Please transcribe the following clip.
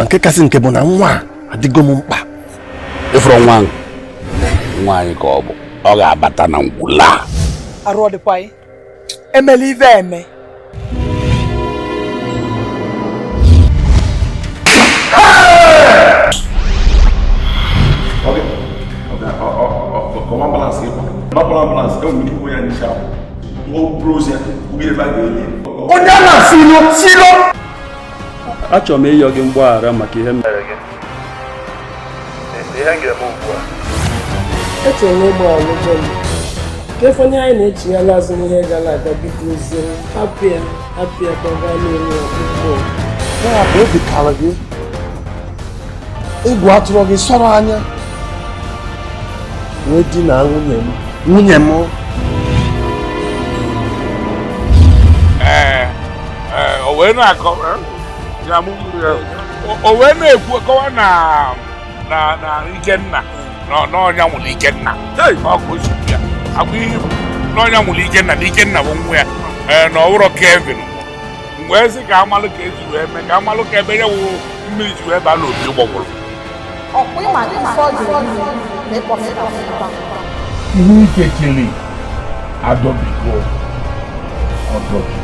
nke kasị nke bụ na nwa adịgo m mkpa. Ifuru nwa anyị ka ọ bụ ọ ga-abata na ngwụla. Arụ ọ dịkwa anyị emela ive eme. Onye a na-silo achọrọ m ịyọ gị mgbaghara maka ihe mere gị. Ihe ga-eme ugbu a. Echere m ịgbaghara ụjọ m. Ka efe onye anyị na-echinyela azụ n'ihe gara aga bido ozie hapụ ya ka ọ gaa n'elu ọkpụkpọ. ya bụ obi kara gị ịgụ atụrụ gị sọrọ anya wee di na nwunye m. O wee na-akọ o wee na-ekwu kọwa na Ikenna n'ọnya nwụrụ Ikenna ọkụ ya agwa ihe n'ọnya nwụrụ Ikenna na Ikenna bụ nwa ya na ọwụrọ Kevin wee sị ka amalụ ka eji wee mee ka amalụ ka ebe ya wụ mmiri ji wee baa n'obi gbọgbụrụ ihe ike chiri adọbigo ọdọbi